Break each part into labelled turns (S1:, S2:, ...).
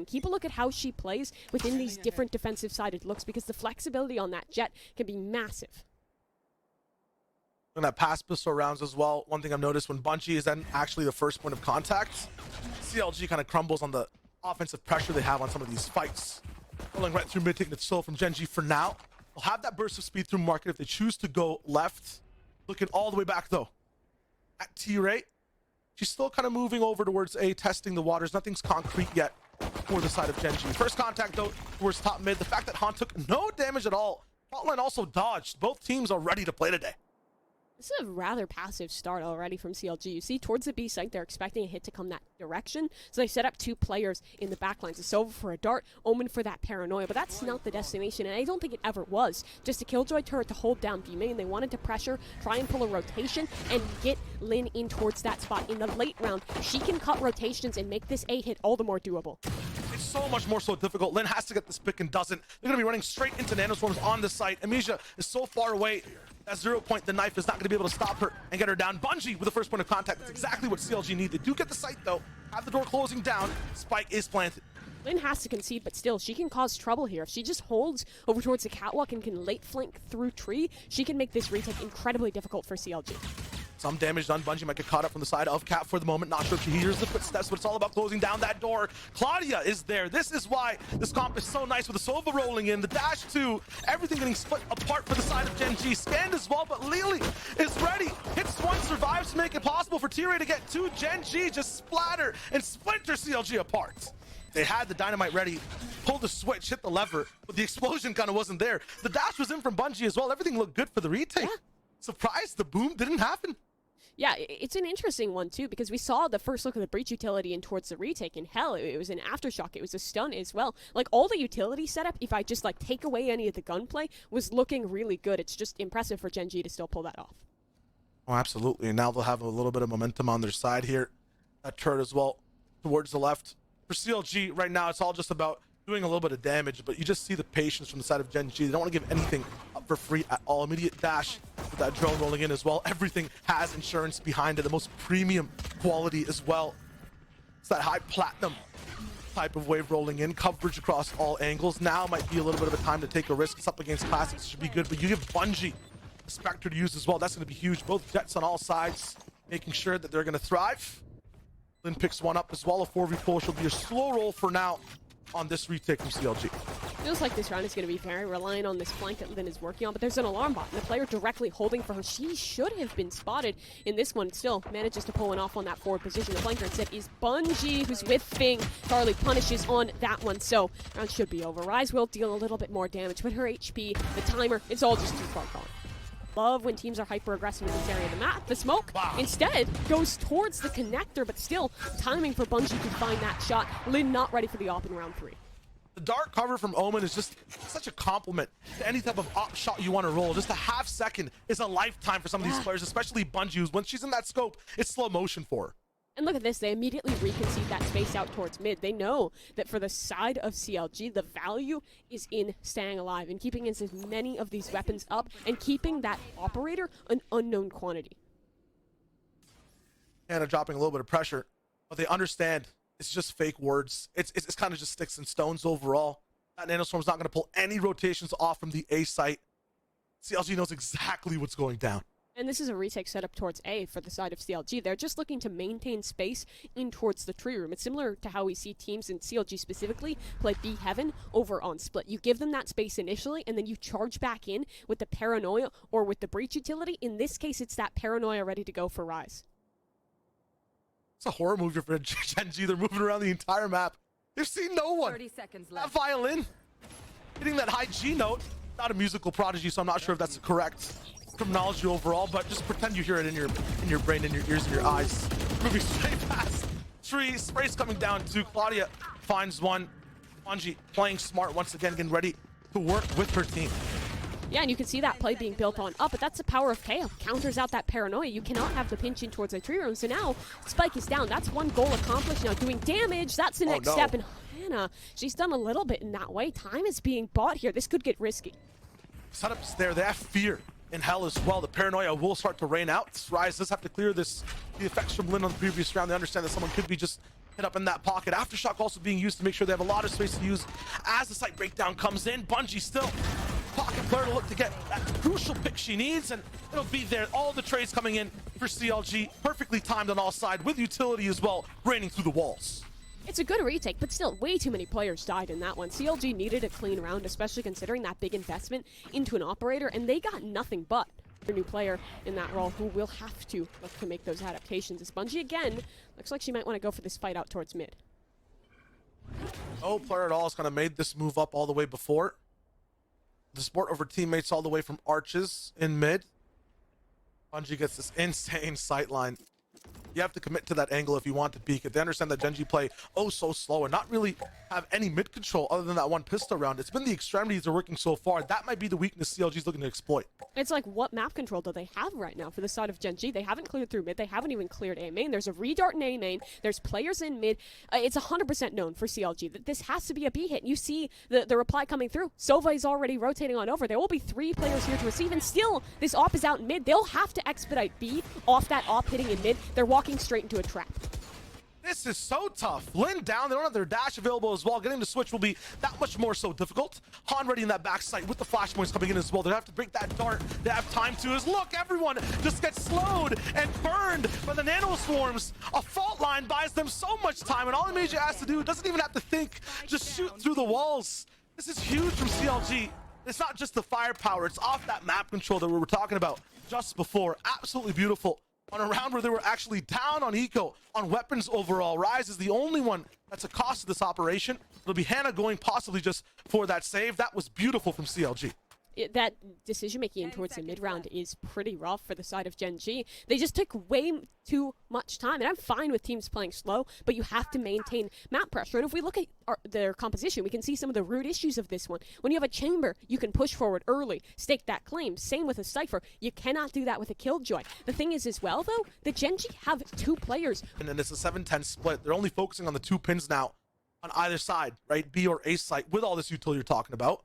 S1: Keep a look at how she plays within these different defensive-sided looks, because the flexibility on that Jett can be massive.
S2: And that pass pistol rounds as well. One thing I've noticed when Bungie is then actually the first point of contact, CLG kind of crumbles on the offensive pressure they have on some of these fights. Rolling right through mid, taking it slow from Gen G for now. They'll have that burst of speed through market if they choose to go left. Looking all the way back though at T-Ray. She's still kind of moving over towards A, testing the waters. Nothing's concrete yet for the side of Gen G. First contact though towards top mid. The fact that Han took no damage at all. Frontline also dodged. Both teams are ready to play today.
S1: This is a rather passive start already from CLG. You see, towards the B site, they're expecting a hit to come that direction. So they set up two players in the backlines. It's over for a dart, Omen for that paranoia. But that's not the destination, and I don't think it ever was. Just a Killjoy turret to hold down B main. They wanted to pressure, try and pull a rotation, and get Lynn in towards that spot. In the late round, she can cut rotations and make this A hit all the more doable.
S2: It's so much more so difficult. Lynn has to get this pick and doesn't. They're going to be running straight into nanoswarms on the site. Amisha is so far away. At 0 point, the knife is not going to be able to stop her and get her down. Bungie with the first point of contact. That's exactly what CLG need. They do get the site though. Have the door closing down. Spike is planted.
S1: Lynn has to concede, but still, she can cause trouble here. If she just holds over towards the catwalk and can late flank through tree, she can make this retake incredibly difficult for CLG.
S2: Some damage done. Bungie might get caught up from the side of Cat for the moment. Not sure if she hears the footsteps, but it's all about closing down that door. Claudia is there. This is why this comp is so nice with the Sova rolling in. The dash too. Everything getting split apart for the side of Gen G. Scanned as well, but Lily is ready. Hits one, survives to make it possible for T-Ray to get two. Gen G just splatter and splinter CLG apart. They had the dynamite ready, pulled the switch, hit the lever, but the explosion kind of wasn't there. The dash was in from Bungie as well. Everything looked good for the retake. Yeah. Surprised the boom didn't happen.
S1: Yeah, it's an interesting one, too, because we saw the first look of the breach utility in towards the retake, and hell, it was an aftershock, it was a stun as well. Like, all the utility setup, if I just, like, take away any of the gunplay, was looking really good. It's just impressive for Gen G to still pull that off.
S2: Oh, absolutely, and now they'll have a little bit of momentum on their side here. That turret as well, towards the left. For CLG, right now, it's all just about doing a little bit of damage, but you just see the patience from the side of Gen G. They don't want to give anything up for free at all. Immediate dash with that drone rolling in as well. Everything has insurance behind it, the most premium quality as well. It's that high platinum type of wave rolling in, coverage across all angles. Now might be a little bit of a time to take a risk. It's up against Classics, it should be good, but you give Bungie a Spectre to use as well. That's going to be huge. Both Jets on all sides, making sure that they're going to thrive. Lynn picks one up as well. A 4v pull should be a slow roll for now on this retake from CLG.
S1: Feels like this round is going to be very reliant on this flank that Lynn is working on, but there's an alarm bot, and the player directly holding for her. She should have been spotted in this one. Still manages to pull one off on that forward position. The flanker instead is Bungie, who's whiffing. Charlie punishes on that one, so round should be over. Rise will deal a little bit more damage, but her HP, the timer, it's all just too far gone. Love when teams are hyper aggressive in this area of the map. The smoke instead goes towards the connector, but still timing for Bungie to find that shot. Lynn not ready for the op in round 3.
S2: The dark cover from Omen is just such a compliment to any type of op shot you want to roll. Just a half second is a lifetime for some of these players, especially Bungie. When she's in that scope, it's slow motion for her.
S1: And look at this, they immediately reconcede that space out towards mid. They know that for the side of CLG, the value is in staying alive and keeping as many of these weapons up and keeping that operator an unknown quantity.
S2: And dropping a little bit of pressure, but they understand it's just fake words. It's kind of just sticks and stones overall. That nanoswarm's not going to pull any rotations off from the A site. CLG knows exactly what's going down.
S1: And this is a retake set up towards A for the side of CLG. They're just looking to maintain space in towards the tree room. It's similar to how we see teams in CLG specifically play B Heaven over on Split. You give them that space initially, and then you charge back in with the paranoia or with the breach utility. In this case, it's that paranoia ready to go for Rise.
S2: It's a horror movie for Gen G. They're moving around the entire map. They've seen no one.
S3: 30 seconds left.
S2: That violin, hitting that high G note. Not a musical prodigy, so I'm not sure if that's the correct terminology overall, but just pretend you hear it in your brain, in your ears, and your eyes. Moving straight past tree, sprays coming down to Claudia, finds one. Bungie playing smart once again, getting ready to work with her team.
S1: Yeah, and you can see that play being built on up, but that's the power of KO. Counters out that paranoia. You cannot have the pinch in towards the tree room, so now Spike is down. That's one goal accomplished. Now doing damage, that's the next step, and Hannah, she's done a little bit in that way. Time is being bought here. This could get risky.
S2: Setups there, they have fear. in hell as well. The paranoia will start to rain out. Rise does have to clear the effects from Lin on the previous round. They understand that someone could be just hit up in that pocket. Aftershock also being used to make sure they have a lot of space to use as the site breakdown comes in. Bungie still pocket player to look to get that crucial pick she needs, and it'll be there. All the trades coming in for CLG, perfectly timed on all sides, with utility as well, raining through the walls.
S1: It's a good retake, but still, way too many players died in that one. CLG needed a clean round, especially considering that big investment into an operator, and they got nothing but a new player in that role who will have to look to make those adaptations. As Bungie, again, looks like she might want to go for this fight out towards mid.
S2: No player at all has kind of made this move up all the way before. The support over teammates all the way from Arches in mid. Bungie gets this insane sightline. You have to commit to that angle if you want to peek it. They understand that Genji play so slow and not really have any mid control other than that one pistol round. It's been the extremities that are working so far. That might be the weakness CLG's looking to exploit.
S1: It's like, what map control do they have right now for the side of Genji? They haven't cleared through mid. They haven't even cleared A main. There's a redart in A main. There's players in mid. It's 100% known for CLG that this has to be a B hit. And you see the reply coming through. Sova is already rotating on over. There will be 3 players here to receive, and still this op is out in mid. They'll have to expedite B off that op hitting in mid. They're walking straight into a trap.
S2: This is so tough. Lin down. They don't have their dash available as well. Getting the switch will be that much more so difficult. Han ready in that backside with the flashpoints coming in as well. They have to break that dart. They have time to. As look, everyone just gets slowed and burned by the nano swarms. A fault line buys them so much time, and all Major has to do doesn't even have to think. Just shoot through the walls. This is huge from CLG. It's not just the firepower. It's off that map control that we were talking about just before. Absolutely beautiful. On a round where they were actually down on eco, on weapons overall. Rise is the only one that's a cost to this operation. It'll be Hannah going possibly just for that save. That was beautiful from CLG.
S1: That decision-making in towards the mid-round is pretty rough for the side of Gen.G. They just took way too much time, and I'm fine with teams playing slow, but you have to maintain map pressure. And if we look at their composition, we can see some of the root issues of this one. When you have a chamber, you can push forward early, stake that claim. Same with a Cypher. You cannot do that with a Killjoy. The thing is as well, though, the Gen.G have 2 players.
S2: And then it's a 7-10 split. They're only focusing on the 2 pins now on either side, right? B or A site with all this utility you're talking about.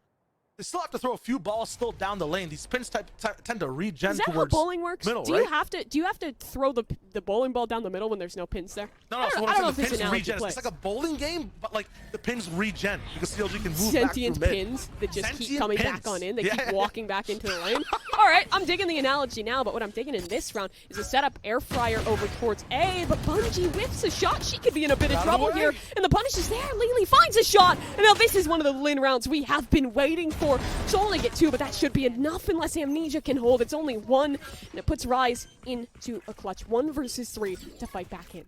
S2: They still have to throw a few balls still down the lane. These pins tend to regen
S1: Is that
S2: towards
S1: how bowling works?
S2: middle,
S1: do you have to throw the bowling ball down the middle when there's no pins there?
S2: No,
S1: I don't know if
S2: the
S1: this
S2: pins
S1: analogy
S2: regen.
S1: plays.
S2: It's like a bowling game, but like the pins regen because CLG can move
S1: Sentient
S2: back through
S1: pins that just keep
S2: Sentient
S1: coming
S2: pins.
S1: back on in. They keep walking back into the lane. All right, I'm digging the analogy now, but what I'm digging in this round is a setup air fryer over towards A, but Bungie whiffs a shot. She could be in a bit of trouble here, and the punish is there. Lily finds a shot, and now this is one of the Lin rounds we have been waiting for. She'll only get 2, but that should be enough unless Amnesia can hold. It's only 1, and it puts Rise into a clutch 1 versus 3 to fight back in.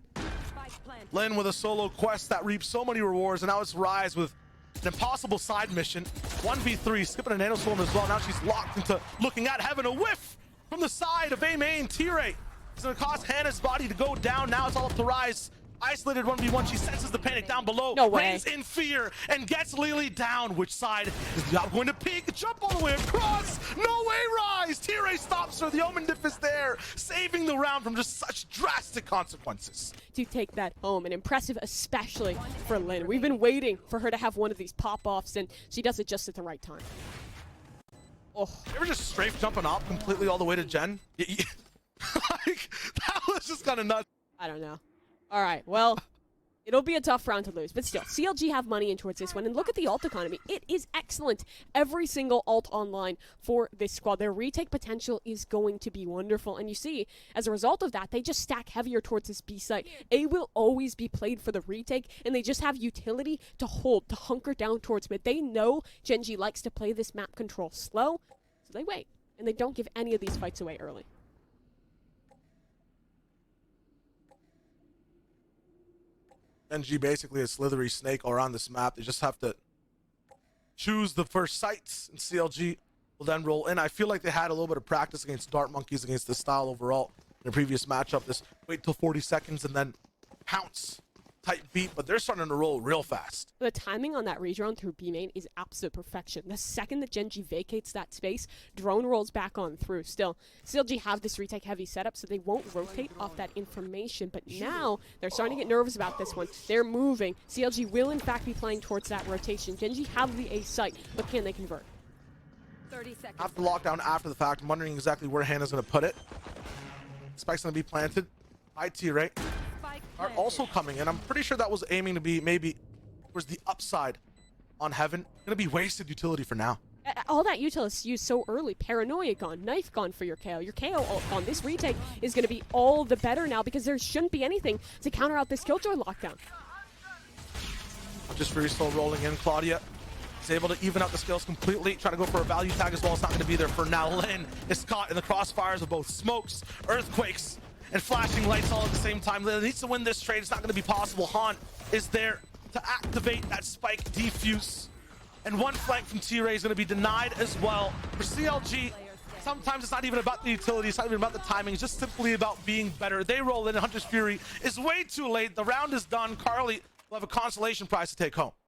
S2: Lin with a solo quest that reaps so many rewards, and now it's Rise with an impossible side mission. 1v3, skipping a nanoswarm as well. Now she's locked into looking at heaven. A whiff from the side of A main. T-Ray is going to cause Hannah's body to go down. Now it's all up to Rise. Isolated 1v1, she senses the panic down below.
S1: No way.
S2: Reigns in fear and gets Lily down. Which side is the op going to peek? Jump all the way across. No way, Rise. T-Ray stops her. The Omen diff is there, saving the round from just such drastic consequences.
S1: To take that home, and impressive especially for Lin. We've been waiting for her to have one of these pop-offs, and she does it just at the right time. Oh,
S2: You ever just strafe jumping up completely all the way to Jen? Like, that was just kind of nuts.
S1: I don't know. All right, well, it'll be a tough round to lose, but still, CLG have money in towards this one, and look at the ult economy. It is excellent. Every single ult online for this squad. Their retake potential is going to be wonderful, and you see, as a result of that, they just stack heavier towards this B site. A will always be played for the retake, and they just have utility to hold, to hunker down towards mid. They know Gen.G likes to play this map control slow, so they wait, and they don't give any of these fights away early.
S2: Gen.G basically a slithery snake around this map. They just have to choose the first sites, and CLG will then roll in. I feel like they had a little bit of practice against Dart Monkeys, against this style overall in a previous matchup. This wait till 40 seconds and then pounce type beat, but they're starting to roll real fast.
S1: The timing on that redrone through B main is absolute perfection. The second that Gen.G vacates that space, drone rolls back on through. Still, CLG have this retake heavy setup, so they won't rotate off that information, but now they're starting to get nervous about this one. They're moving. CLG will in fact be playing towards that rotation. Gen.G have the A site, but can they convert?
S3: 30 seconds.
S2: After lockdown, after the fact, I'm wondering exactly where Hannah's going to put it. Spike's going to be planted. IT, right?
S3: Spike
S2: Are
S3: planted.
S2: also coming, and I'm pretty sure that was aiming to be maybe towards the upside on Heaven. Going to be wasted utility for now.
S1: All that util is used so early. Paranoia gone, knife gone for your KO. Your KO gone. This retake is going to be all the better now because there shouldn't be anything to counter out this Killjoy lockdown.
S2: Just free still rolling in. Claudia is able to even out the skills completely. Trying to go for a value tag as well. It's not going to be there for now. Lynn is caught in the crossfires of both smokes, earthquakes, and flashing lights all at the same time. Lynn needs to win this trade. It's not going to be possible. Han is there to activate that spike defuse. And one flank from T-Ray is going to be denied as well. For CLG, sometimes it's not even about the utility, it's not even about the timing, it's just simply about being better. They roll in, Hunter's Fury is way too late. The round is done. Carly will have a consolation prize to take home.